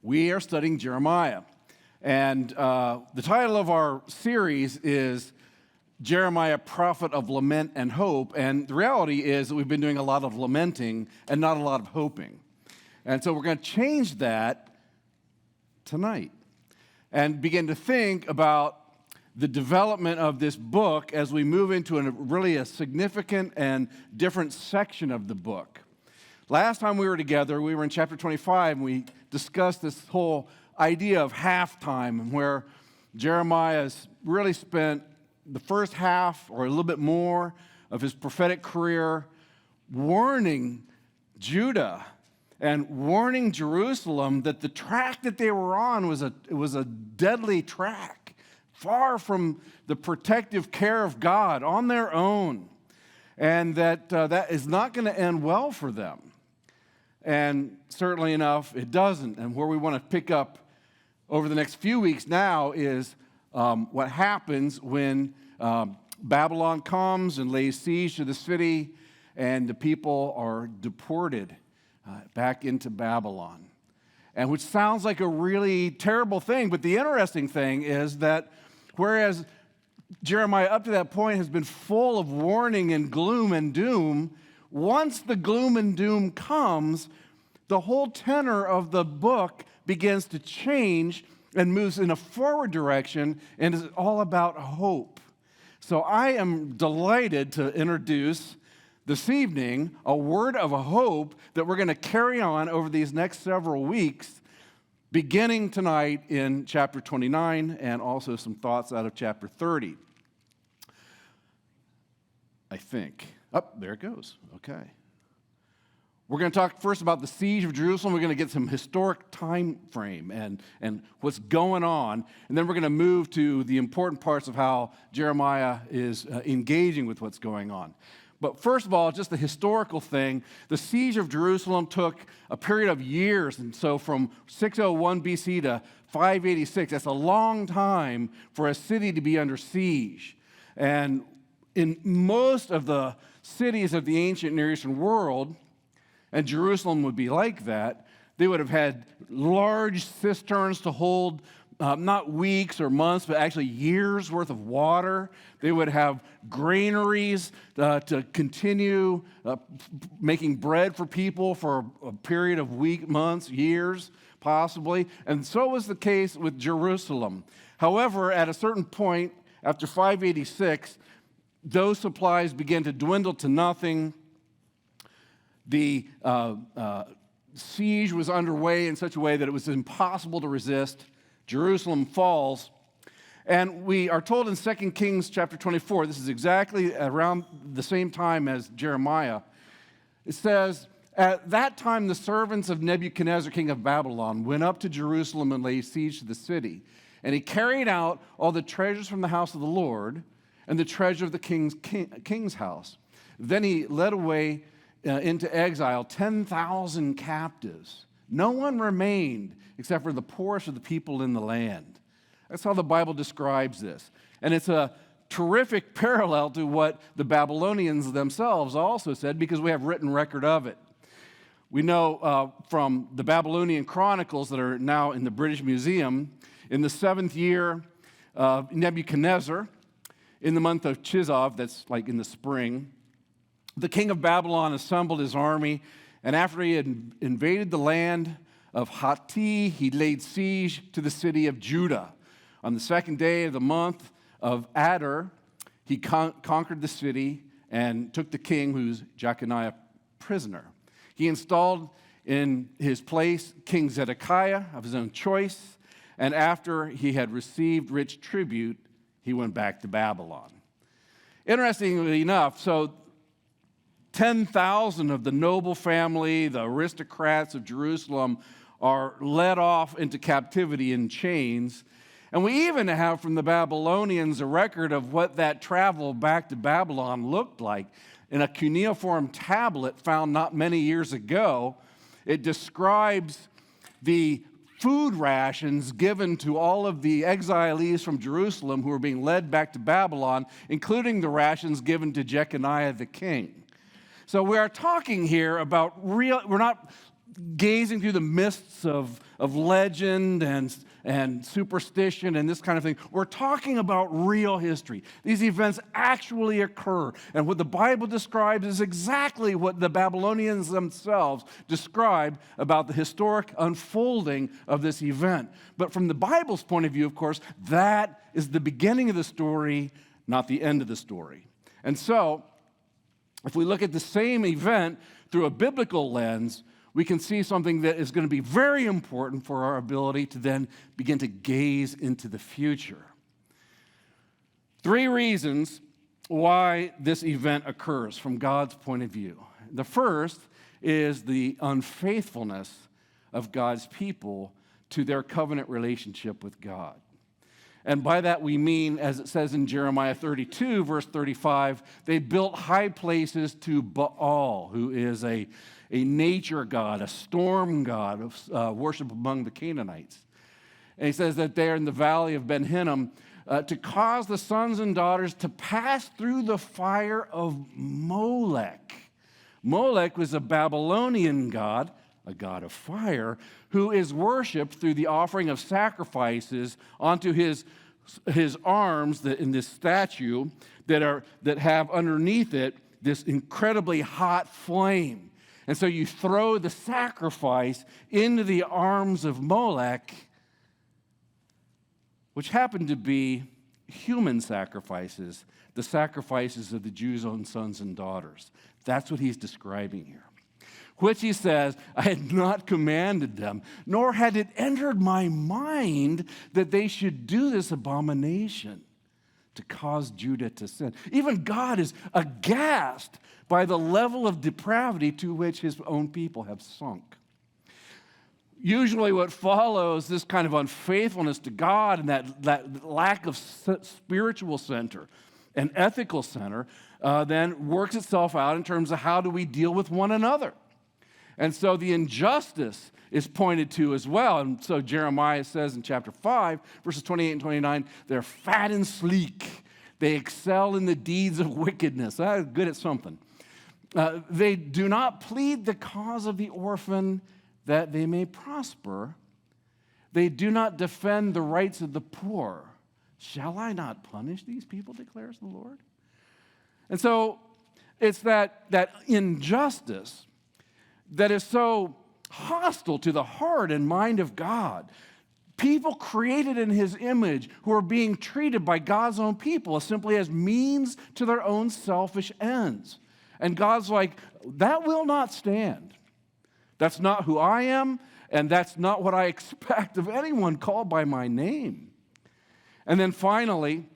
We are studying Jeremiah. And the title of our series is Jeremiah, Prophet of Lament and Hope. And the reality is that we've been doing a lot of lamenting and not a lot of hoping. And so we're going to change that tonight and begin to think about the development of this book as we move into really a significant and different section of the book. Last time we were together, we were in chapter 25, and we discussed this whole idea of halftime, where Jeremiah has really spent the first half, or a little bit more, of his prophetic career warning Judah and warning Jerusalem that the track that they were on was a deadly track, far from the protective care of God, on their own, and that that is not going to end well for them. And certainly enough, it doesn't. And where we want to pick up over the next few weeks now is what happens when Babylon comes and lays siege to the city, and the people are deported back into Babylon. And which sounds like a really terrible thing, but the interesting thing is that whereas Jeremiah up to that point has been full of warning and gloom and doom, once the gloom and doom comes, the whole tenor of the book begins to change and moves in a forward direction, and is all about hope. So I am delighted to introduce this evening a word of hope that we're going to carry on over these next several weeks, beginning tonight in chapter 29, and also some thoughts out of chapter 30. I think. Oh, there it goes. Okay. We're going to talk first about the siege of Jerusalem. We're going to get some historic time frame and what's going on. And then we're going to move to the important parts of how Jeremiah is engaging with what's going on. But first of all, just the historical thing. The siege of Jerusalem took a period of years. And so from 601 BC to 586, that's a long time for a city to be under siege. And in most of the cities of the ancient Near Eastern world, and Jerusalem would be like that, they would have had large cisterns to hold not weeks or months, but actually years worth of water. They would have granaries to continue making bread for people for a period of weeks, months, years, possibly. And so was the case with Jerusalem. However, at a certain point, after 586, those supplies began to dwindle to nothing. The siege was underway in such a way that it was impossible to resist. Jerusalem falls. And we are told in 2 Kings chapter 24, this is exactly around the same time as Jeremiah. It says, "At that time the servants of Nebuchadnezzar, king of Babylon, went up to Jerusalem and laid siege to the city. And he carried out all the treasures from the house of the Lord and the treasure of the king's house. Then he led away into exile 10,000 captives. No one remained except for the poorest of the people in the land." That's how the Bible describes this. And it's a terrific parallel to what the Babylonians themselves also said, because we have written record of it. We know from the Babylonian chronicles that are now in the British Museum, in the 7th year of Nebuchadnezzar, in the month of Chislev, that's like in the spring, the king of Babylon assembled his army, and after he had invaded the land of Hatti, he laid siege to the city of Judah. On the 2nd day of the month of Adar, he conquered the city and took the king, who's Jeconiah, prisoner. He installed in his place King Zedekiah of his own choice, and after he had received rich tribute, he went back to Babylon. Interestingly enough, so 10,000 of the noble family, the aristocrats of Jerusalem, are led off into captivity in chains. And we even have from the Babylonians a record of what that travel back to Babylon looked like. In a cuneiform tablet found not many years ago, it describes the food rations given to all of the exilees from Jerusalem who were being led back to Babylon, including the rations given to Jeconiah the king. So we are talking here about we're not gazing through the mists of legend and superstition and this kind of thing. We're talking about real history. These events actually occur. And what the Bible describes is exactly what the Babylonians themselves described about the historic unfolding of this event. But from the Bible's point of view, of course, that is the beginning of the story, not the end of the story. And so, if we look at the same event through a biblical lens, we can see something that is going to be very important for our ability to then begin to gaze into the future. 3 reasons why this event occurs from God's point of view. The first is the unfaithfulness of God's people to their covenant relationship with God. And by that we mean, as it says in Jeremiah 32, verse 35, they built high places to Baal, who is a nature god, a storm god of worship among the Canaanites. And he says that there in the valley of Ben Hinnom, to cause the sons and daughters to pass through the fire of Molech. Molech was a Babylonian god, a god of fire, who is worshipped through the offering of sacrifices onto his arms in this statue that have underneath it this incredibly hot flame. And so you throw the sacrifice into the arms of Molech, which happened to be human sacrifices, the sacrifices of the Jews' own sons and daughters. That's what he's describing here. Which he says, I had not commanded them, nor had it entered my mind that they should do this abomination to cause Judah to sin. Even God is aghast by the level of depravity to which his own people have sunk. Usually what follows this kind of unfaithfulness to God and that lack of spiritual center and ethical center then works itself out in terms of how do we deal with one another. And so the injustice is pointed to as well. And so Jeremiah says in chapter 5, verses 28 and 29, they're fat and sleek. They excel in the deeds of wickedness. They're good at something. They do not plead the cause of the orphan that they may prosper. They do not defend the rights of the poor. Shall I not punish these people, declares the Lord? And so it's that injustice that is so hostile to the heart and mind of God. People created in his image who are being treated by God's own people simply as means to their own selfish ends. And God's like, that will not stand. That's not who I am, and that's not what I expect of anyone called by my name. And then finally,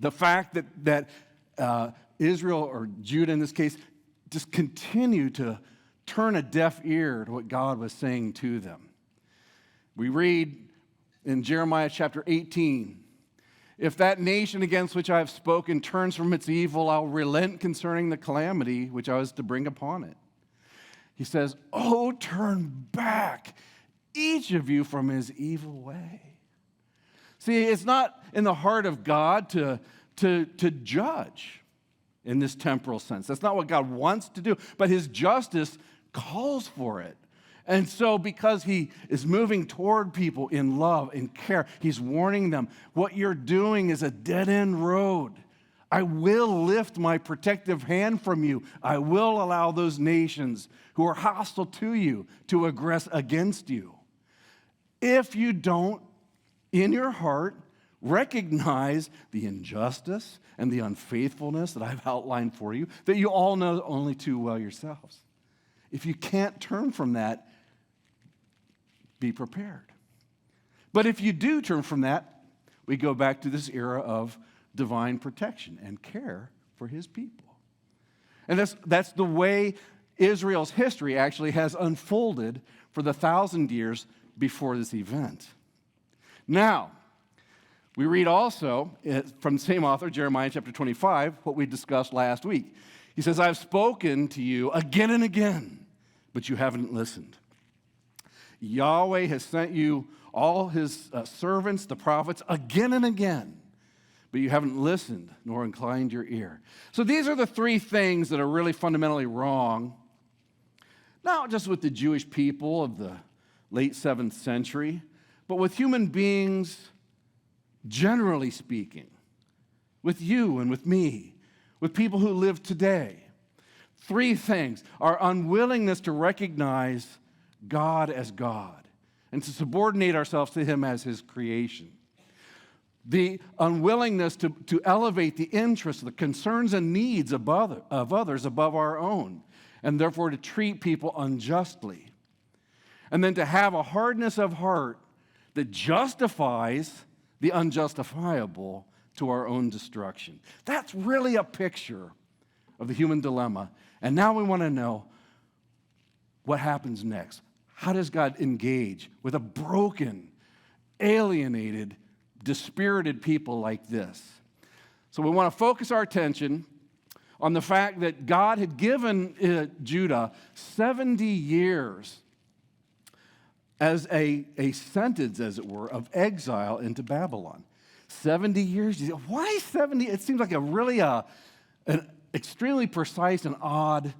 the fact that Israel, or Judah in this case, just continue to turn a deaf ear to what God was saying to them. We read in Jeremiah chapter 18, if that nation against which I have spoken turns from its evil, I'll relent concerning the calamity which I was to bring upon it. He says, oh, turn back, each of you from his evil way. See, it's not in the heart of God to judge in this temporal sense. That's not what God wants to do, but his justice calls for it. And so because he is moving toward people in love and care, he's warning them, what you're doing is a dead-end road. I will lift my protective hand from you. I will allow those nations who are hostile to you to aggress against you. If you don't, in your heart, recognize the injustice and the unfaithfulness that I've outlined for you, that you all know only too well yourselves. If you can't turn from that, be prepared. But if you do turn from that, we go back to this era of divine protection and care for his people. And that's the way Israel's history actually has unfolded for the 1,000 years before this event. Now, we read also from the same author, Jeremiah chapter 25, what we discussed last week. He says, I've spoken to you again and again, but you haven't listened. Yahweh has sent you all his servants, the prophets, again and again, but you haven't listened nor inclined your ear. So these are the 3 things that are really fundamentally wrong not just with the Jewish people of the late 7th century, but with human beings, generally speaking, with you and with me, with people who live today. 3 things: our unwillingness to recognize God as God and to subordinate ourselves to Him as His creation. The unwillingness to elevate the interests, the concerns and needs of others above our own, and therefore to treat people unjustly. And then to have a hardness of heart that justifies the unjustifiable to our own destruction. That's really a picture of the human dilemma. And now we want to know what happens next. How does God engage with a broken, alienated, dispirited people like this? So we want to focus our attention on the fact that God had given Judah 70 years as a sentence, as it were, of exile into Babylon. 70 years. Why 70? It seems like an extremely precise and odd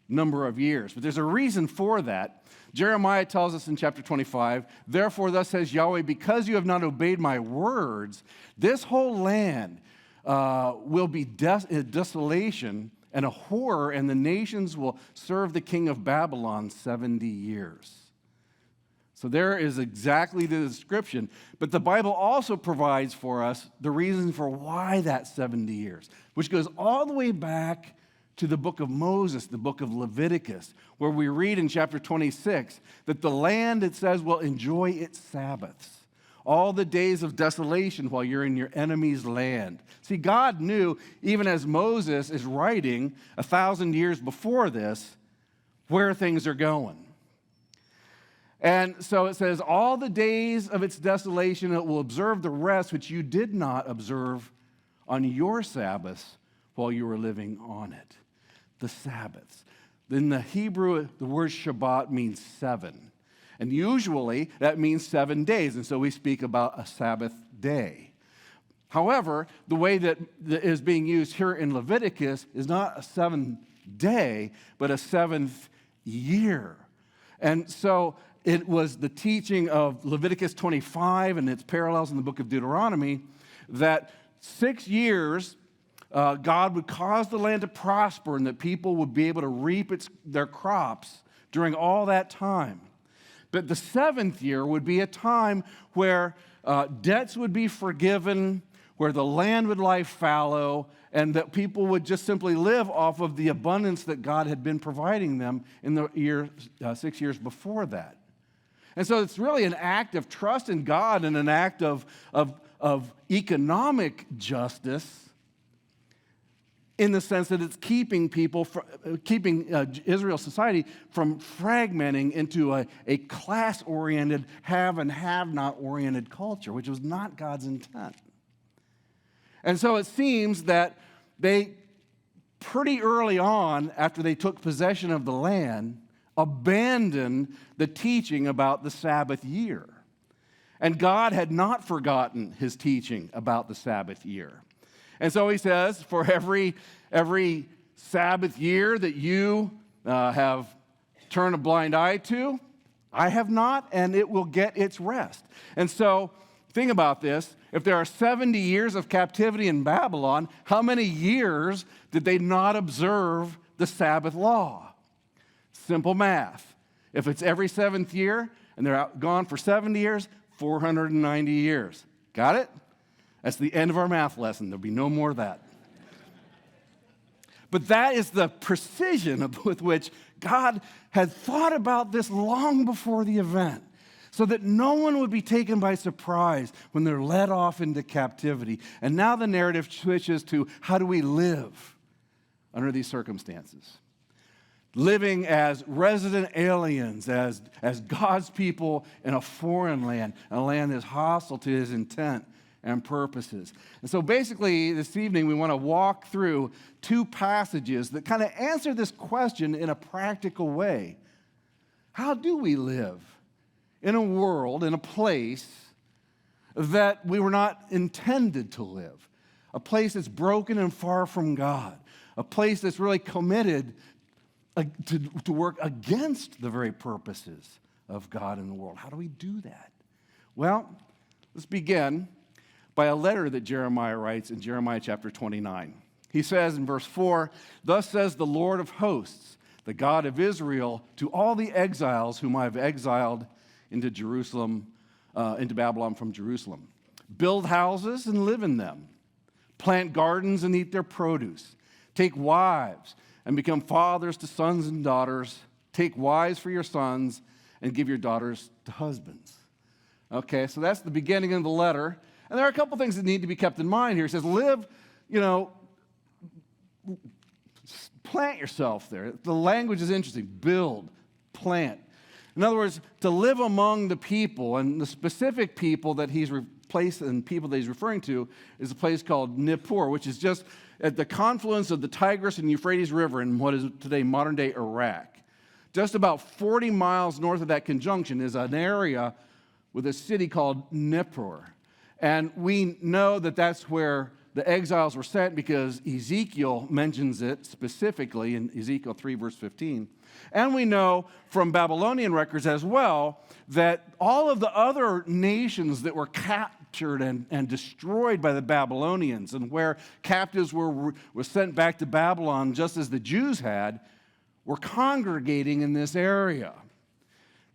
number of years. But there's a reason for that. Jeremiah tells us in chapter 25, "Therefore thus says Yahweh, because you have not obeyed my words, this whole land will be desolation and a horror, and the nations will serve the king of Babylon 70 years." So there is exactly the description. But the Bible also provides for us the reason for why that 70 years, which goes all the way back to the book of Moses, the book of Leviticus, where we read in chapter 26 that the land, it says, will enjoy its Sabbaths, all the days of desolation while you're in your enemy's land. See, God knew, even as Moses is writing 1,000 years before this, where things are going. And so it says, all the days of its desolation, it will observe the rest which you did not observe on your Sabbaths while you were living on it. The Sabbaths. In the Hebrew, the word Shabbat means 7. And usually that means 7 days. And so we speak about a Sabbath day. However, the way that is being used here in Leviticus is not a 7th day, but a 7th year. And so it was the teaching of Leviticus 25 and its parallels in the book of Deuteronomy that 6 years God would cause the land to prosper and that people would be able to reap their crops during all that time. But the 7th year would be a time where debts would be forgiven, where the land would lie fallow, and that people would just simply live off of the abundance that God had been providing them in the 6 years before that. And so it's really an act of trust in God and an act of economic justice in the sense that it's keeping Israel's society from fragmenting into a class-oriented, have and have-not-oriented culture, which was not God's intent. And so it seems that they, pretty early on, after they took possession of the land, abandoned the teaching about the Sabbath year. And God had not forgotten his teaching about the Sabbath year. And so he says, for every Sabbath year that you have turned a blind eye to, I have not, and it will get its rest. And so think about this. If there are 70 years of captivity in Babylon, how many years did they not observe the Sabbath law? Simple math. If it's every 7th year and they're gone for 70 years, 490 years. Got it? That's the end of our math lesson. There'll be no more of that. But that is the precision with which God had thought about this long before the event, so that no one would be taken by surprise when they're led off into captivity. And now the narrative switches to how do we live under these circumstances? Living as resident aliens, as God's people in a foreign land, a land that's hostile to his intent and purposes. And so basically this evening we want to walk through 2 passages that kind of answer this question in a practical way. How do we live in a world, in a place that we were not intended to live? A place that's broken and far from God. A place that's really committed to work against the very purposes of God in the world. How do we do that? Well, let's begin by a letter that Jeremiah writes in Jeremiah chapter 29. He says in verse 4, "Thus says the Lord of hosts, the God of Israel, to all the exiles whom I have exiled into Jerusalem, into Babylon from Jerusalem. Build houses and live in them. Plant gardens and eat their produce. Take wives and become fathers to sons and daughters. Take wives for your sons and give your daughters to husbands." Okay, so that's the beginning of the letter. And there are a couple things that need to be kept in mind here. He says, plant yourself there. The language is interesting. Build, plant. In other words, to live among the people, and the specific people that he's replaced and people that he's referring to is a place called Nippur, which is just at the confluence of the Tigris and Euphrates River in what is today modern-day Iraq. Just about 40 miles north of that conjunction is an area with a city called Nippur. And we know that that's where the exiles were sent because Ezekiel mentions it specifically in Ezekiel 3, verse 15. And we know from Babylonian records as well that all of the other nations that were captured and destroyed by the Babylonians and where captives were sent back to Babylon just as the Jews had, were congregating in this area.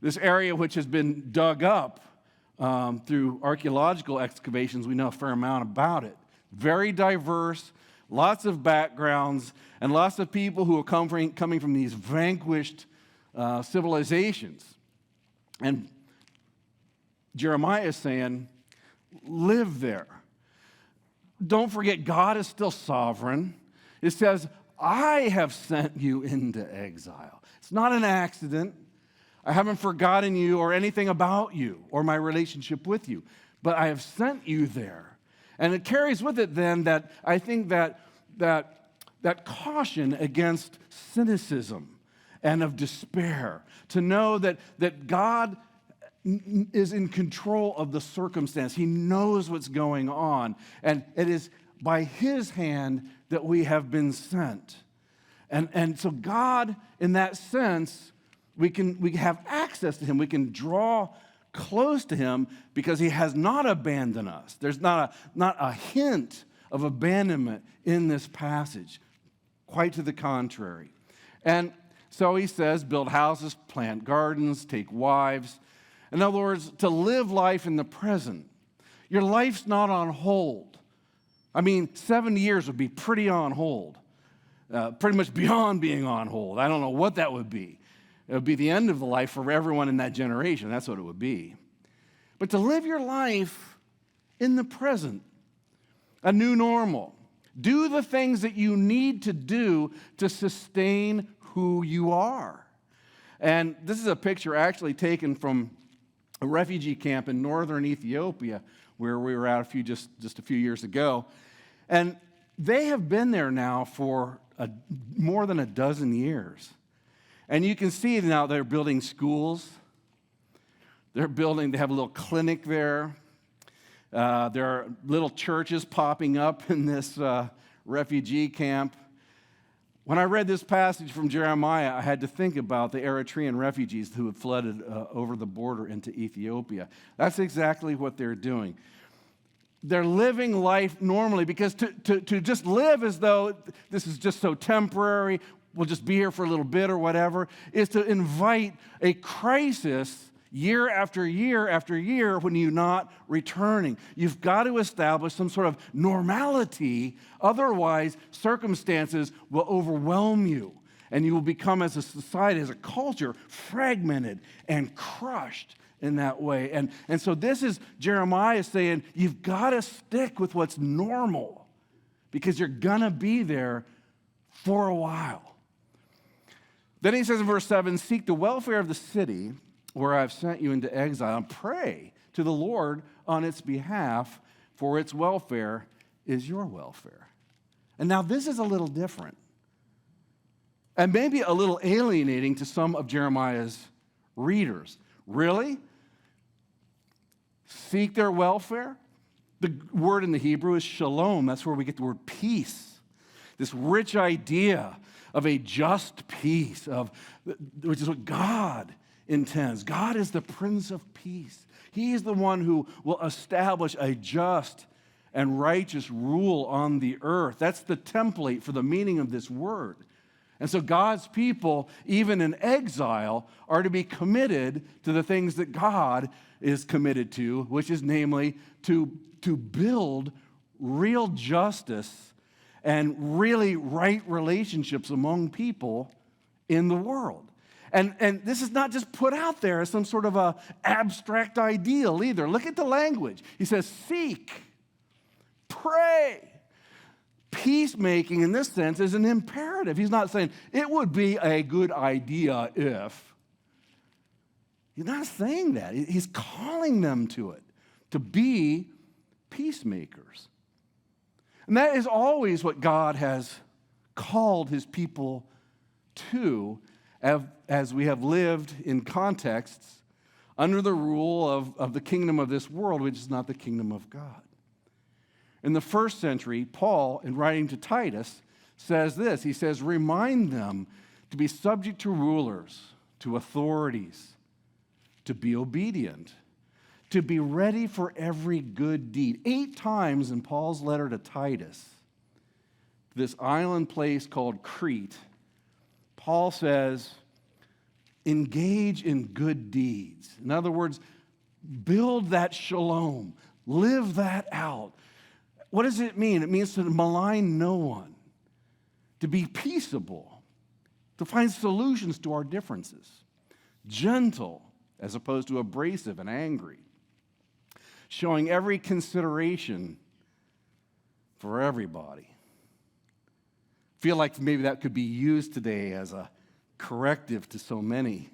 This area which has been dug up through archaeological excavations. We know a fair amount about it. Very diverse, lots of backgrounds, and lots of people who are coming from these vanquished civilizations. And Jeremiah is saying, live there. Don't forget, God is still sovereign. It says, I have sent you into exile. It's not an accident. I haven't forgotten you or anything about you or my relationship with you, but I have sent you there. And it carries with it then that I think that caution against cynicism and of despair, to know that God is in control of the circumstance. He knows what's going on, and it is by his hand that we have been sent. And so God, in that sense, we have access to him. We can draw close to him because he has not abandoned us. There's not a hint of abandonment in this passage. Quite to the contrary. And so he says, build houses, plant gardens, take wives. In other words, to live life in the present. Your life's not on hold. 70 years would be pretty on hold. Pretty much beyond being on hold. I don't know what that would be. It would be the end of the life for everyone in that generation. That's what it would be. But to live your life in the present, a new normal. Do the things that you need to do to sustain who you are. And this is a picture actually taken from a refugee camp in northern Ethiopia where we were at just a few years ago. And they have been there now for more than a dozen years. And you can see now they're building schools. They have a little clinic there. There are little churches popping up in this refugee camp. When I read this passage from Jeremiah, I had to think about the Eritrean refugees who had flooded over the border into Ethiopia. That's exactly what they're doing. They're living life normally because to just live as though this is just so temporary, we'll just be here for a little bit or whatever, is to invite a crisis year after year after year when you're not returning. You've got to establish some sort of normality, otherwise circumstances will overwhelm you and you will become, as a society, as a culture, fragmented and crushed in that way. And so this is Jeremiah saying, you've got to stick with what's normal because you're going to be there for a while. Then he says in verse 7, seek the welfare of the city where I've sent you into exile and pray to the Lord on its behalf, for its welfare is your welfare. And now this is a little different and maybe a little alienating to some of Jeremiah's readers. Really? Seek their welfare? The word in the Hebrew is shalom. That's where we get the word peace. this rich idea of a just peace, which is what God intends. God is the Prince of Peace. He is the one who will establish a just and righteous rule on the earth. That's the template for the meaning of this word. And so God's people, even in exile, are to be committed to the things that God is committed to, which is namely to build real justice and really right relationships among people in the world. And this is not just put out there as some sort of a abstract ideal either. Look at the language. He says, seek, pray. Peacemaking in this sense is an imperative. He's not saying it would be a good idea if. He's not saying that. He's calling them to it, to be peacemakers. And that is always what God has called his people to, as we have lived in contexts under the rule of the kingdom of this world, which is not the kingdom of God. In the first century, Paul, in writing to Titus, says this. He says, remind them to be subject to rulers, to authorities, to be obedient, to be ready for every good deed. 8 times in Paul's letter to Titus, this island place called Crete, Paul says, engage in good deeds. In other words, build that shalom, live that out. What does it mean? It means to malign no one, to be peaceable, to find solutions to our differences, gentle as opposed to abrasive and angry, showing every consideration for everybody. Feel like maybe that could be used today as a corrective to so many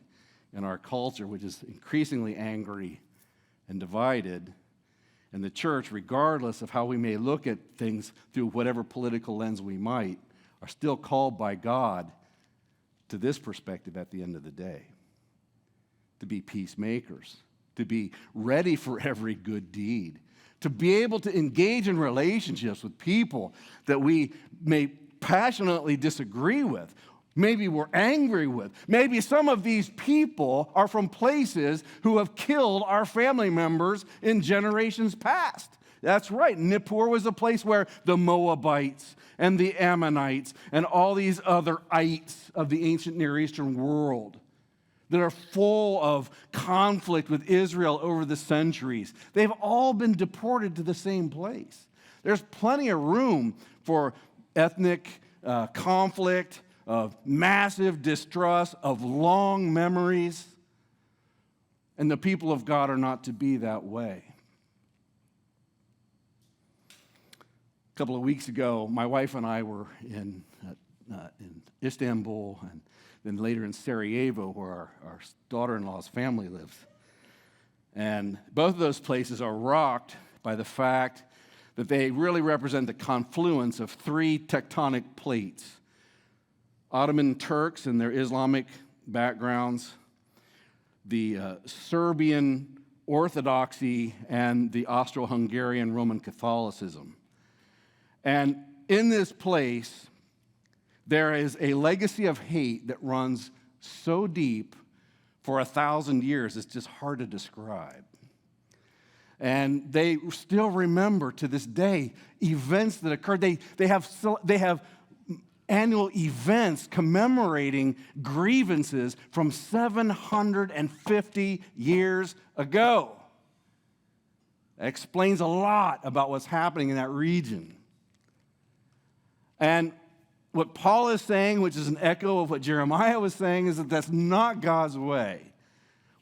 in our culture, which is increasingly angry and divided. And the church, regardless of how we may look at things through whatever political lens we might, are still called by God to this perspective at the end of the day, to be peacemakers, to be ready for every good deed, to be able to engage in relationships with people that we may passionately disagree with, maybe we're angry with. Maybe some of these people are from places who have killed our family members in generations past. That's right. Nippur was a place where the Moabites and the Ammonites and all these other ites of the ancient Near Eastern world that are full of conflict with Israel over the centuries, they've all been deported to the same place. There's plenty of room for ethnic conflict, of massive distrust, of long memories. And the people of God are not to be that way. A couple of weeks ago, my wife and I were in Istanbul and then later in Sarajevo, where our daughter-in-law's family lives. And both of those places are rocked by the fact that they really represent the confluence of 3 tectonic plates. Ottoman Turks and their Islamic backgrounds, the Serbian Orthodoxy, and the Austro-Hungarian Roman Catholicism. And in this place, there is a legacy of hate that runs so deep for 1,000 years, it's just hard to describe. And they still remember to this day events that occurred. They have annual events commemorating grievances from 750 years ago. That explains a lot about what's happening in that region. And what Paul is saying, which is an echo of what Jeremiah was saying, is that that's not God's way.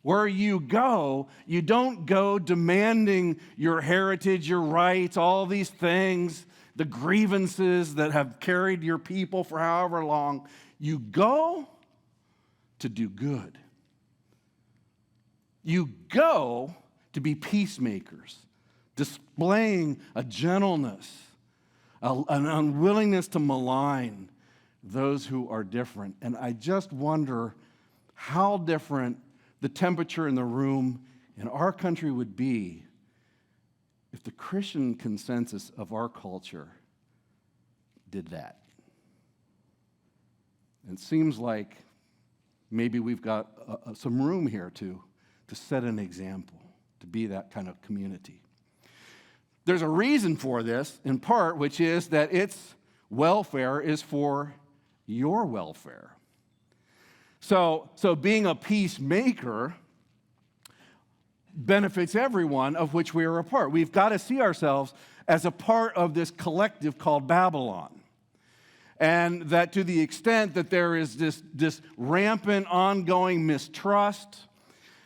Where you go, you don't go demanding your heritage, your rights, all these things, the grievances that have carried your people for however long. You go to do good. You go to be peacemakers, displaying a gentleness, an unwillingness to malign those who are different. And I just wonder how different the temperature in the room in our country would be if the Christian consensus of our culture did that. And it seems like maybe we've got some room here to set an example, to be that kind of community. There's a reason for this, in part, which is that its welfare is for your welfare. So being a peacemaker benefits everyone of which we are a part. We've got to see ourselves as a part of this collective called Babylon. And that to the extent that there is this rampant, ongoing mistrust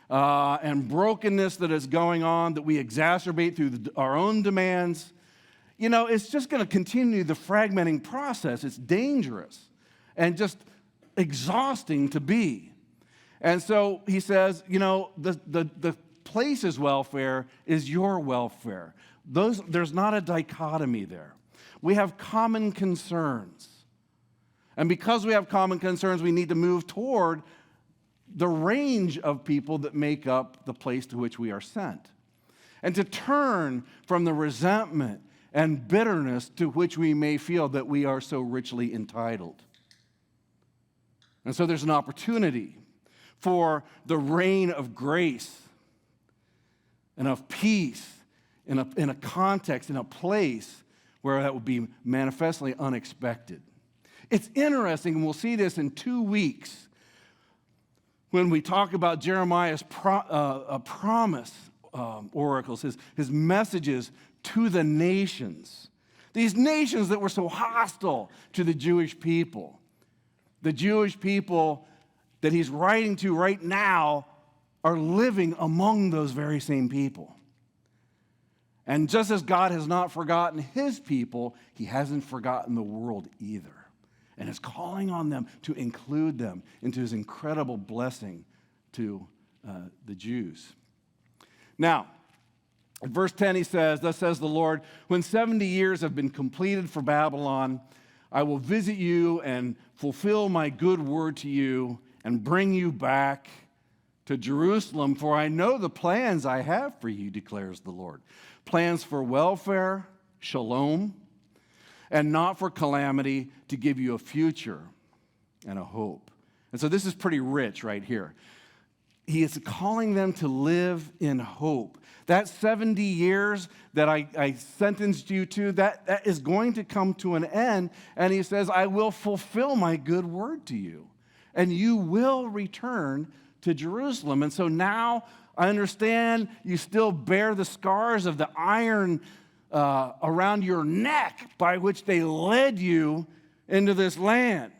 and brokenness that is going on that we exacerbate through our own demands, it's just going to continue the fragmenting process. It's dangerous and just exhausting to be. And so he says, the place's welfare is your welfare. There's not a dichotomy there. We have common concerns. And because we have common concerns, we need to move toward the range of people that make up the place to which we are sent. And to turn from the resentment and bitterness to which we may feel that we are so richly entitled. And so there's an opportunity for the reign of grace and of peace in a context, in a place where that would be manifestly unexpected. It's interesting, and we'll see this in 2 weeks when we talk about Jeremiah's promise oracles, his messages to the nations. These nations that were so hostile to the Jewish people. The Jewish people that he's writing to right now are living among those very same people. And just as God has not forgotten his people, he hasn't forgotten the world either. And is calling on them to include them into his incredible blessing to the Jews. Now, in verse 10 he says, "Thus says the Lord, when 70 years have been completed for Babylon, I will visit you and fulfill my good word to you and bring you back to Jerusalem, for I know the plans I have for you, declares the Lord. Plans for welfare, shalom, and not for calamity, to give you a future and a hope." And so this is pretty rich right here. He is calling them to live in hope. That 70 years that I sentenced you to, that is going to come to an end. And he says, I will fulfill my good word to you. And you will return to Jerusalem. And so now I understand you still bear the scars of the iron around your neck by which they led you into this land.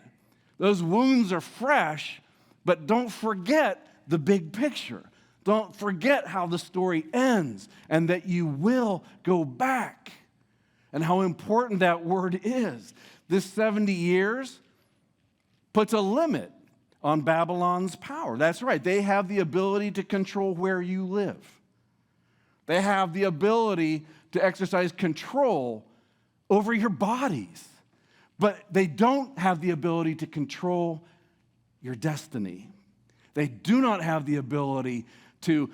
Those wounds are fresh, but don't forget the big picture. Don't forget how the story ends and that you will go back and how important that word is. This 70 years puts a limit on Babylon's power. That's right. They have the ability to control where you live. They have the ability to exercise control over your bodies. But they don't have the ability to control your destiny. They do not have the ability to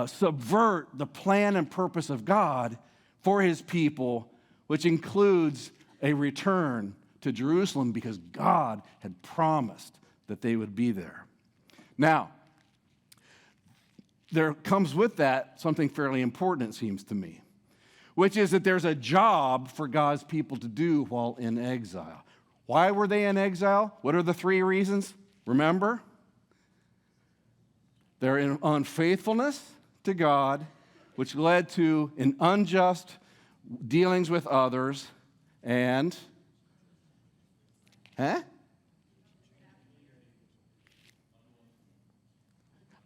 subvert the plan and purpose of God for his people, which includes a return to Jerusalem because God had promised that they would be there. Now, there comes with that something fairly important, it seems to me, which is that there's a job for God's people to do while in exile. Why were they in exile? What are the 3 reasons? Remember? They're in unfaithfulness to God, which led to an unjust dealings with others, and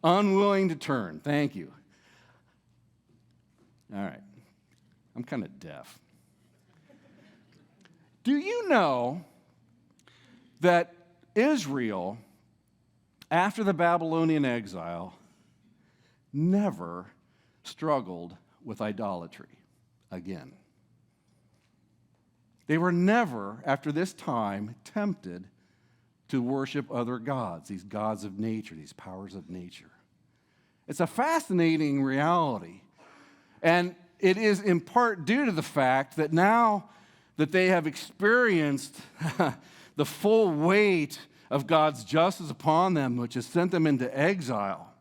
unwilling to turn. Thank you. All right. I'm kind of deaf. Do you know that Israel, after the Babylonian exile, never struggled with idolatry again? They were never, after this time, tempted to worship other gods, these gods of nature, these powers of nature. It's a fascinating reality. And it is in part due to the fact that now that they have experienced the full weight of God's justice upon them, which has sent them into exile.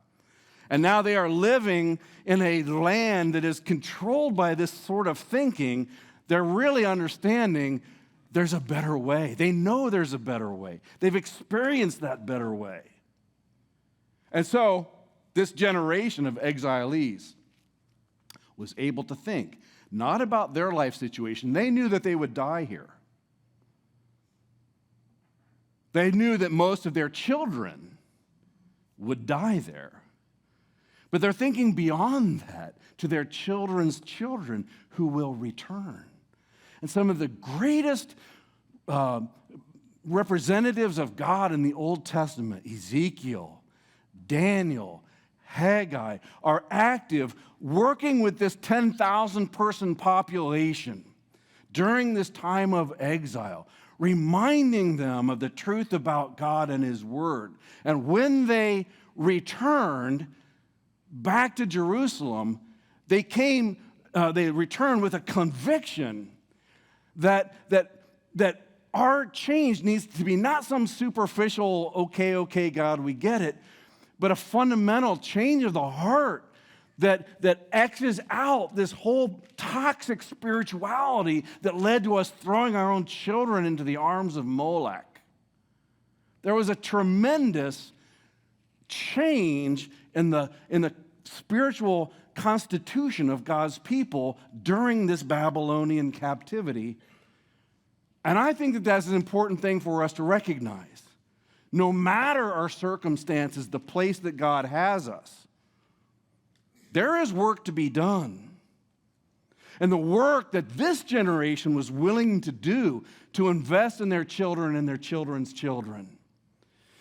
And now they are living in a land that is controlled by this sort of thinking. They're really understanding there's a better way. They know there's a better way. They've experienced that better way. And so this generation of exilees was able to think not about their life situation. They knew that they would die here. They knew that most of their children would die there. But they're thinking beyond that to their children's children who will return. And some of the greatest representatives of God in the Old Testament, Ezekiel, Daniel, Haggai, are active working with this 10,000 person population during this time of exile, reminding them of the truth about God and His Word. And when they returned back to Jerusalem, they returned with a conviction that our change needs to be not some superficial, okay, God, we get it, but a fundamental change of the heart that X's out this whole toxic spirituality that led to us throwing our own children into the arms of Molech. There was a tremendous change in the spiritual constitution of God's people during this Babylonian captivity. And I think that that's an important thing for us to recognize. No matter our circumstances, the place that God has us, there is work to be done. And the work that this generation was willing to do to invest in their children and their children's children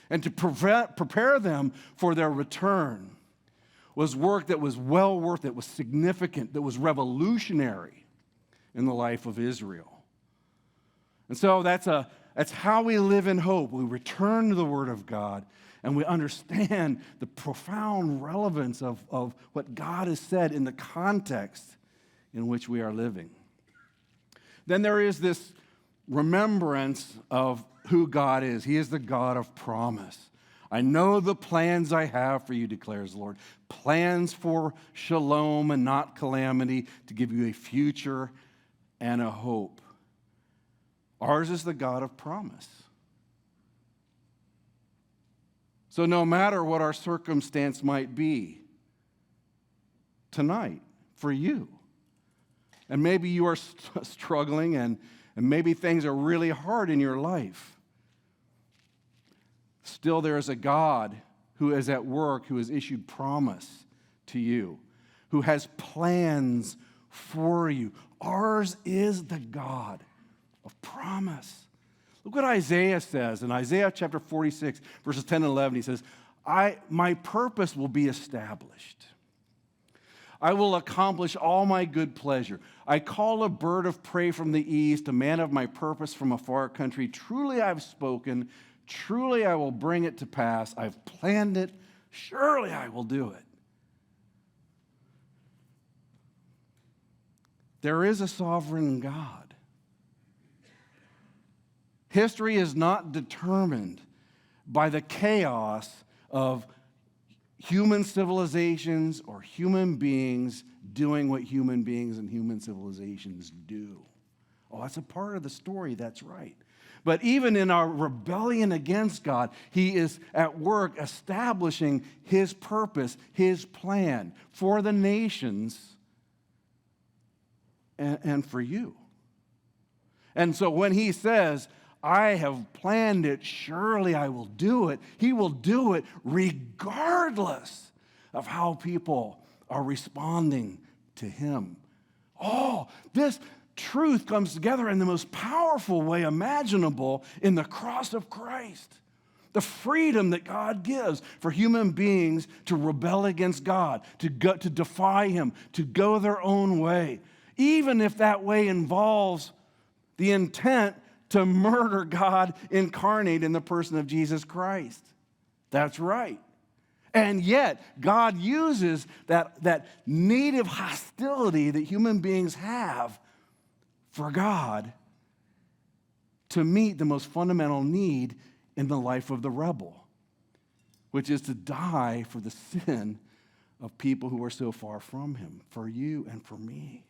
and to prepare them for their return was work that was well worth it, was significant, that was revolutionary in the life of Israel. And so that's how we live in hope. We return to the Word of God, and we understand the profound relevance of what God has said in the context in which we are living. Then there is this remembrance of who God is. He is the God of promise. I know the plans I have for you, declares the Lord. Plans for shalom and not calamity, to give you a future and a hope. Ours is the God of promise. So no matter what our circumstance might be, tonight, for you, and maybe you are struggling and maybe things are really hard in your life, still there is a God who is at work, who has issued promise to you, who has plans for you. Ours is the God of promise. Look what Isaiah says in Isaiah chapter 46, verses 10 and 11. He says, my purpose will be established. I will accomplish all my good pleasure. I call a bird of prey from the east, a man of my purpose from a far country. Truly I've spoken. Truly I will bring it to pass. I've planned it. Surely I will do it. There is a sovereign God. History is not determined by the chaos of human civilizations or human beings doing what human beings and human civilizations do. Oh, that's a part of the story, that's right. But even in our rebellion against God, He is at work establishing His purpose, His plan for the nations and for you. And so when He says, I have planned it, surely I will do it, He will do it regardless of how people are responding to Him. Oh, this truth comes together in the most powerful way imaginable in the cross of Christ. The freedom that God gives for human beings to rebel against God, to defy Him, to go their own way, even if that way involves the intent to murder God incarnate in the person of Jesus Christ. That's right. And yet, God uses that native hostility that human beings have for God to meet the most fundamental need in the life of the rebel, which is to die for the sin of people who are so far from him, for you and for me.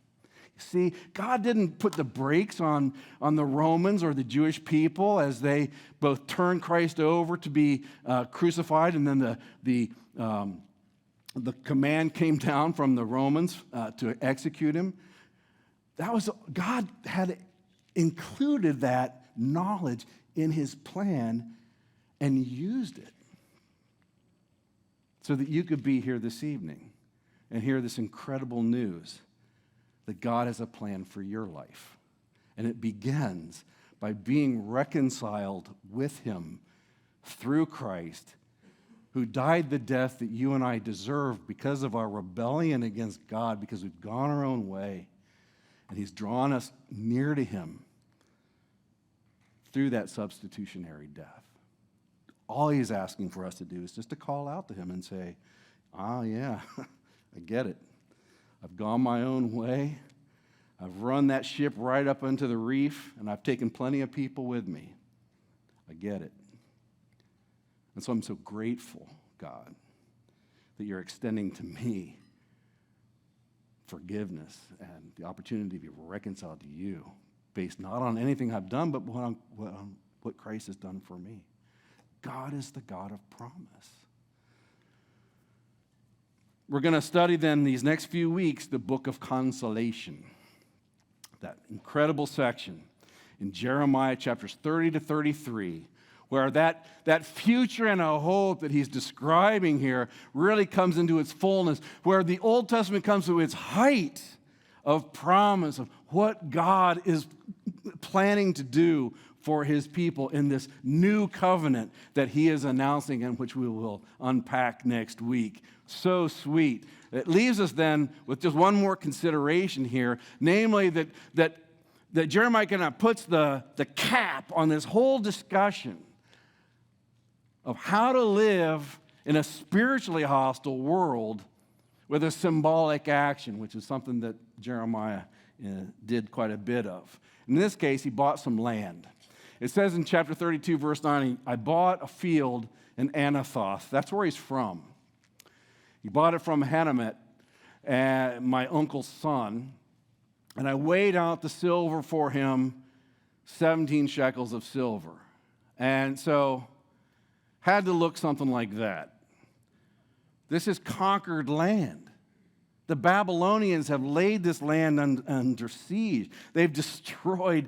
You see, God didn't put the brakes on the Romans or the Jewish people as they both turned Christ over to be crucified, and then the command came down from the Romans to execute him. God had included that knowledge in his plan and used it so that you could be here this evening and hear this incredible news that God has a plan for your life. And it begins by being reconciled with him through Christ, who died the death that you and I deserve because of our rebellion against God, because we've gone our own way. And he's drawn us near to him through that substitutionary death. All he's asking for us to do is just to call out to him and say, yeah, I get it. I've gone my own way. I've run that ship right up into the reef, and I've taken plenty of people with me. I get it. And so I'm so grateful, God, that you're extending to me forgiveness and the opportunity to be reconciled to you, based not on anything I've done, but on what Christ has done for me. God is the God of promise. We're going to study then these next few weeks the book of consolation, that incredible section in Jeremiah chapters 30 to 33, where that future and a hope that he's describing here really comes into its fullness, where the Old Testament comes to its height of promise of what God is planning to do for his people in this new covenant that he is announcing and which we will unpack next week. So sweet. It leaves us then with just one more consideration here, namely that Jeremiah kind of puts the cap on this whole discussion of how to live in a spiritually hostile world with a symbolic action, which is something that Jeremiah did quite a bit of. In this case, he bought some land. It says in chapter 32, verse 9, I bought a field in Anathoth. That's where he's from. He bought it from Hanamet, my uncle's son, and I weighed out the silver for him, 17 shekels of silver. And so had to look something like that. This is conquered land. The Babylonians have laid this land under siege. They've destroyed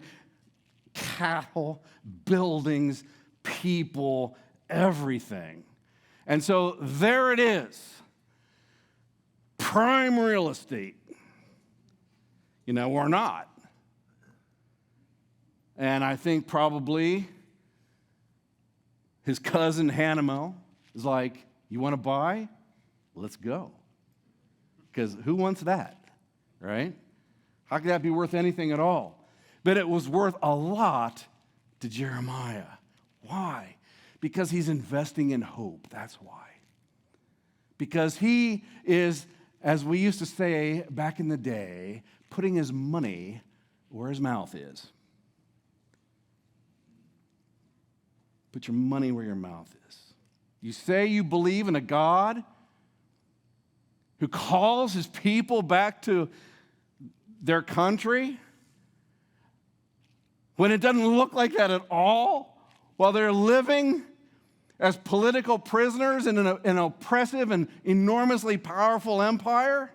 cattle, buildings, people, everything. And so there it is. Prime real estate. Or not. And I think probably his cousin Hanamel is like, you want to buy? Let's go. Because who wants that, right? How could that be worth anything at all? But it was worth a lot to Jeremiah. Why? Because he's investing in hope. That's why. Because he is, as we used to say back in the day, putting his money where his mouth is. Put your money where your mouth is. You say you believe in a God who calls his people back to their country when it doesn't look like that at all, while they're living as political prisoners in an oppressive and enormously powerful empire,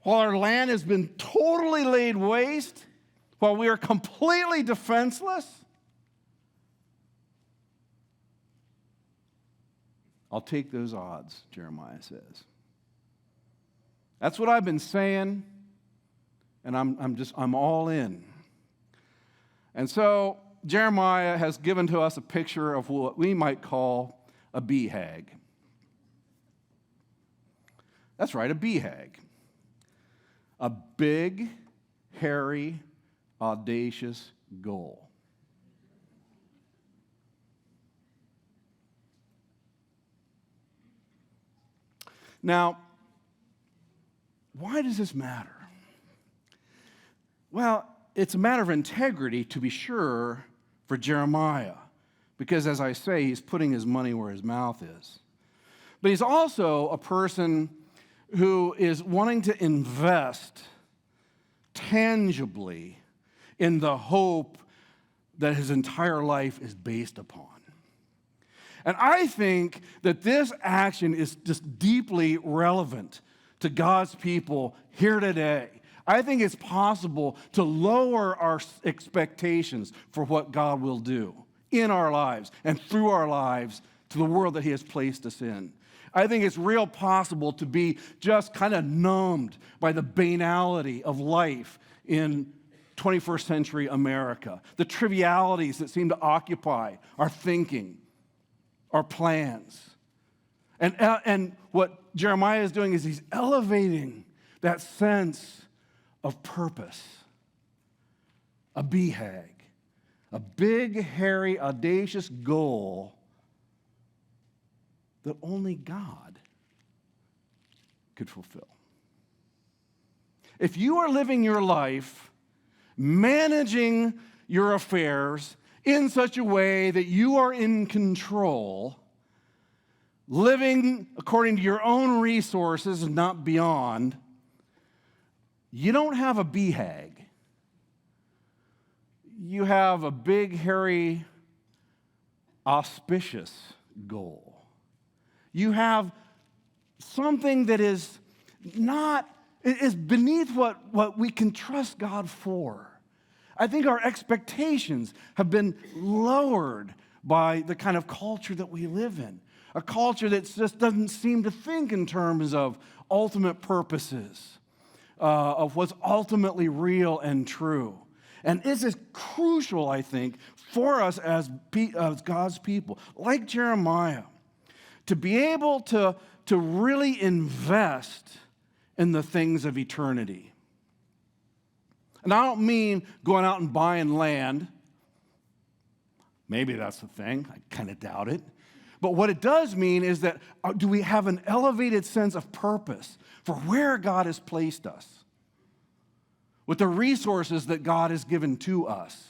while our land has been totally laid waste, while we are completely defenseless. I'll take those odds, Jeremiah says. That's what I've been saying, and I'm all in. And so Jeremiah has given to us a picture of what we might call a BHAG. That's right, a BHAG. A big, hairy, audacious goal. Now, why does this matter? Well, it's a matter of integrity, to be sure, for Jeremiah, because as I say, he's putting his money where his mouth is. But he's also a person who is wanting to invest tangibly in the hope that his entire life is based upon. And I think that this action is just deeply relevant to God's people here today. I think it's possible to lower our expectations for what God will do in our lives and through our lives to the world that he has placed us in. I think it's real possible to be just kind of numbed by the banality of life in 21st century America, the trivialities that seem to occupy our thinking, our plans. And what Jeremiah is doing is he's elevating that sense of purpose, a BHAG, a big, hairy, audacious goal that only God could fulfill. If you are living your life managing your affairs in such a way that you are in control, living according to your own resources and not beyond, you don't have a BHAG. You have a big, hairy, auspicious goal. You have something that is beneath what we can trust God for. I think our expectations have been lowered by the kind of culture that we live in, a culture that just doesn't seem to think in terms of ultimate purposes, of what's ultimately real and true. And this is crucial, I think, for us as God's people, like Jeremiah, to be able to really invest in the things of eternity. And I don't mean going out and buying land. Maybe that's the thing. I kind of doubt it. But what it does mean is that do we have an elevated sense of purpose for where God has placed us, with the resources that God has given to us,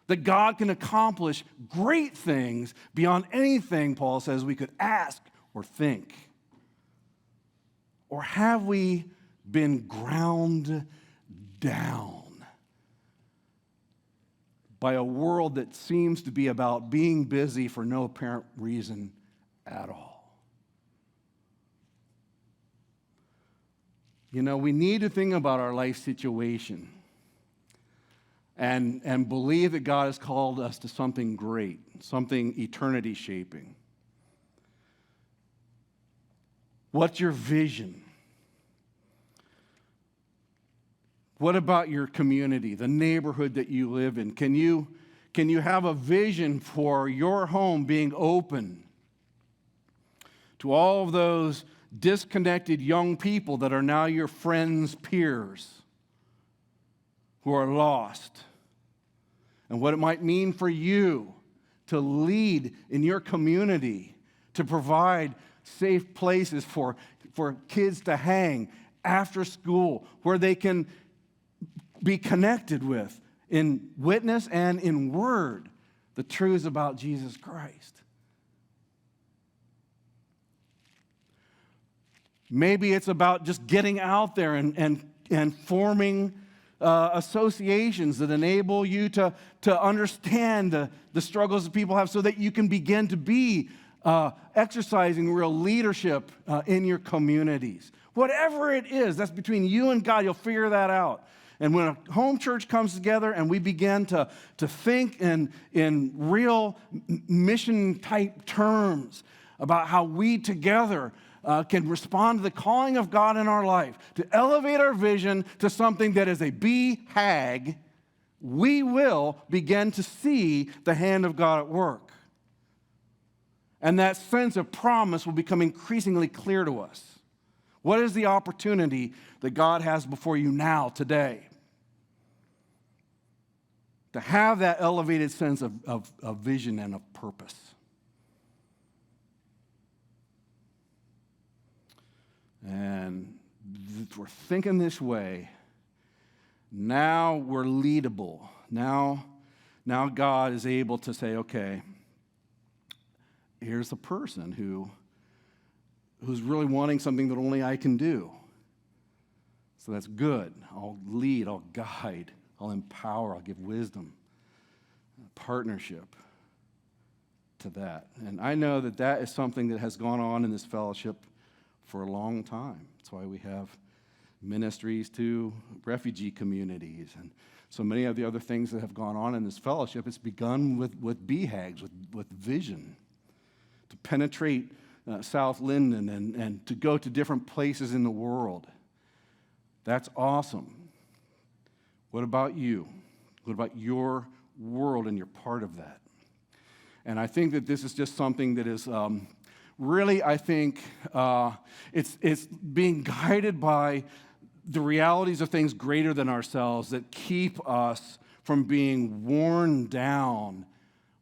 that God can accomplish great things beyond anything, Paul says, we could ask or think? Or have we been ground down by a world that seems to be about being busy for no apparent reason at all? You know, we need to think about our life situation and believe that God has called us to something great, something eternity shaping. What's your vision? What about your community, the neighborhood that you live in? Can you have a vision for your home being open to all of those disconnected young people that are now your friends' peers who are lost? And what it might mean for you to lead in your community, to provide safe places for kids to hang after school, where they can be connected with, in witness and in word, the truths about Jesus Christ. Maybe it's about just getting out there and forming associations that enable you to understand the struggles that people have, so that you can begin to be exercising real leadership in your communities. Whatever it is, that's between you and God. You'll figure that out. And when a home church comes together and we begin to think in real mission-type terms about how we together can respond to the calling of God in our life, to elevate our vision to something that is a BHAG, we will begin to see the hand of God at work. And that sense of promise will become increasingly clear to us. What is the opportunity that God has before you now, today? To have that elevated sense of vision and of purpose. And if we're thinking this way, Now we're leadable. Now God is able to say, okay, here's a person who's really wanting something that only I can do. So that's good. I'll lead, I'll guide, I'll empower, I'll give wisdom, partnership to that. And I know that is something that has gone on in this fellowship for a long time. That's why we have ministries to refugee communities and so many of the other things that have gone on in this fellowship. It's begun with BHAGs, with vision, to penetrate South Linden and to go to different places in the world. That's awesome. What about you? What about your world and you're part of that? And I think that this is just something that is really, I think, it's being guided by the realities of things greater than ourselves that keep us from being worn down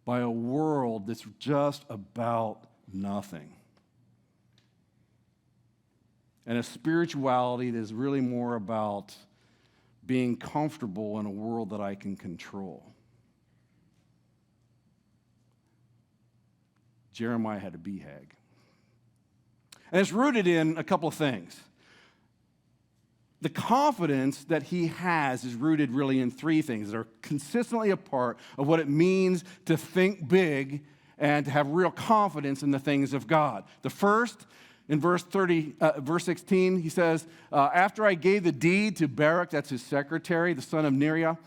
by a world that's just about nothing. And a spirituality that is really more about being comfortable in a world that I can control. Jeremiah had a BHAG. And it's rooted in a couple of things. The confidence that he has is rooted really in three things that are consistently a part of what it means to think big and to have real confidence in the things of God. The first, in verse 16, he says, after I gave the deed to Baruch, that's his secretary, the son of Neriah,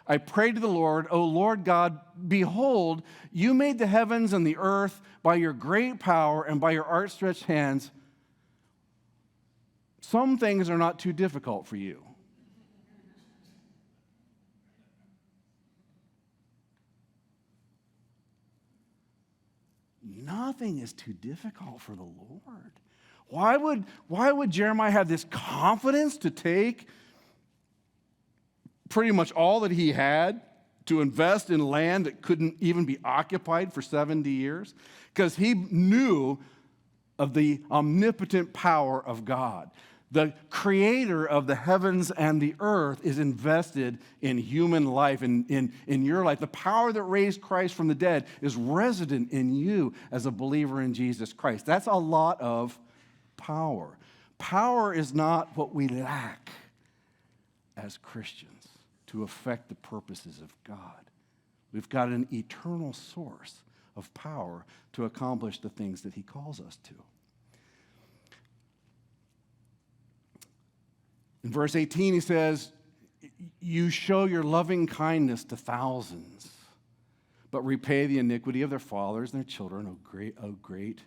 I prayed to the Lord, O Lord God, behold, you made the heavens and the earth by your great power and by your outstretched hands. Some things are not too difficult for you. Nothing is too difficult for the Lord. Why would Jeremiah have this confidence to take pretty much all that he had to invest in land that couldn't even be occupied for 70 years? Because he knew of the omnipotent power of God. The creator of the heavens and the earth is invested in human life, in your life. The power that raised Christ from the dead is resident in you as a believer in Jesus Christ. That's a lot of power. Power is not what we lack as Christians to affect the purposes of God. We've got an eternal source of power to accomplish the things that he calls us to. In verse 18, he says, you show your loving kindness to thousands, but repay the iniquity of their fathers and their children, O great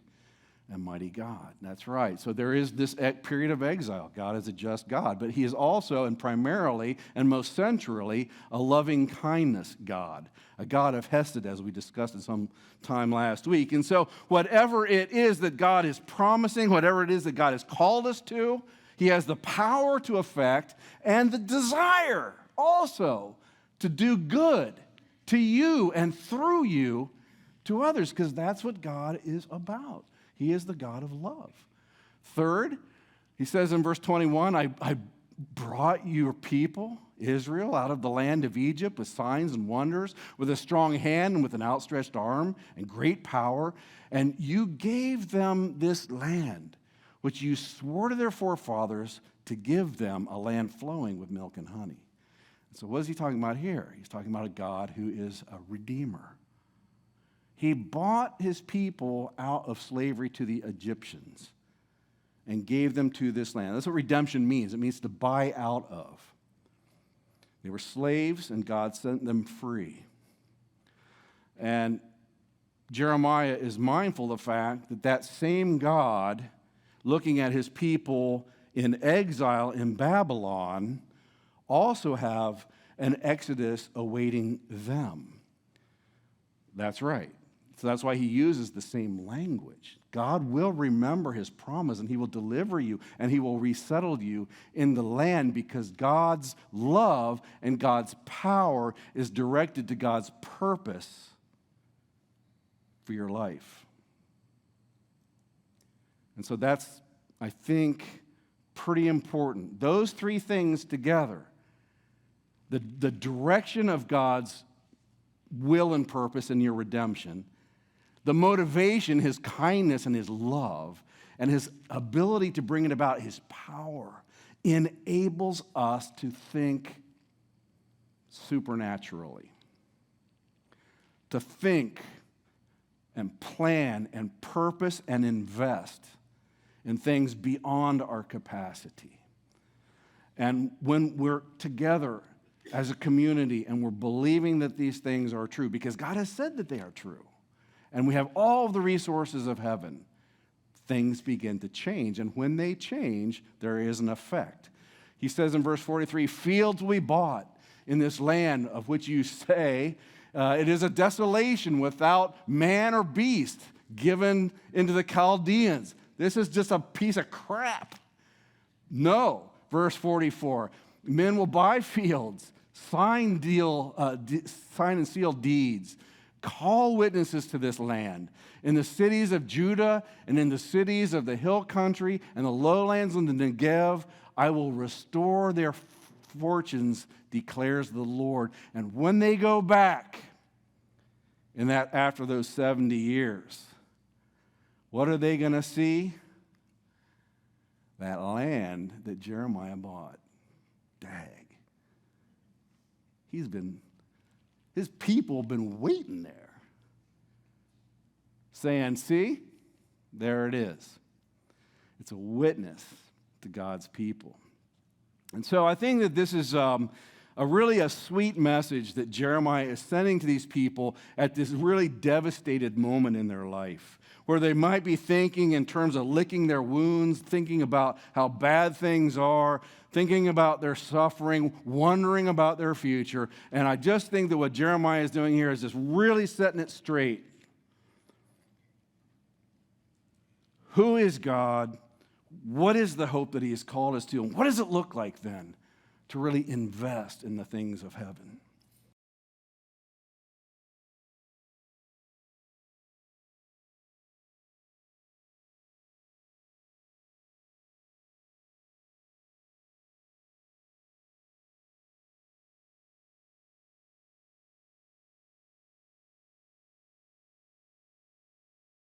and mighty God. That's right. So there is this period of exile. God is a just God, but he is also, and primarily, and most centrally, a loving kindness God, a God of Hesed, as we discussed at some time last week. And so whatever it is that God is promising, whatever it is that God has called us to, he has the power to effect and the desire also to do good to you and through you to others, because that's what God is about. He is the God of love. Third, he says in verse 21, I brought your people, Israel, out of the land of Egypt with signs and wonders, with a strong hand and with an outstretched arm and great power, and you gave them this land, which you swore to their forefathers to give them, a land flowing with milk and honey. So what is he talking about here? He's talking about a God who is a redeemer. He bought his people out of slavery to the Egyptians and gave them to this land. That's what redemption means. It means to buy out of. They were slaves, and God sent them free. And Jeremiah is mindful of the fact that that same God, looking at his people in exile in Babylon, also have an exodus awaiting them. That's right. So that's why he uses the same language. God will remember his promise, and he will deliver you, and he will resettle you in the land, because God's love and God's power is directed to God's purpose for your life. And so that's, I think, pretty important. Those three things together the direction of God's will and purpose in your redemption, the motivation, his kindness and his love, and his ability to bring it about, his power, enables us to think supernaturally, to think and plan and purpose and invest in things beyond our capacity. And when we're together as a community and we're believing that these things are true, because God has said that they are true, and we have all of the resources of heaven, things begin to change. And when they change, there is an effect. He says in verse 43, fields we bought in this land of which you say, it is a desolation without man or beast given into the Chaldeans. This is just a piece of crap. No, verse 44, men will buy fields, sign and seal deeds, call witnesses to this land. In the cities of Judah and in the cities of the hill country and the lowlands and the Negev, I will restore their fortunes, declares the Lord. And when they go back, in that after those 70 years, what are they going to see? That land that Jeremiah bought. Dag. His people have been waiting there, saying, see, there it is. It's a witness to God's people. And so I think that this is really a sweet message that Jeremiah is sending to these people at this really devastated moment in their life, where they might be thinking in terms of licking their wounds, thinking about how bad things are, thinking about their suffering, wondering about their future. And I just think that what Jeremiah is doing here is just really setting it straight. Who is God? What is the hope that he has called us to? And what does it look like then to really invest in the things of heaven?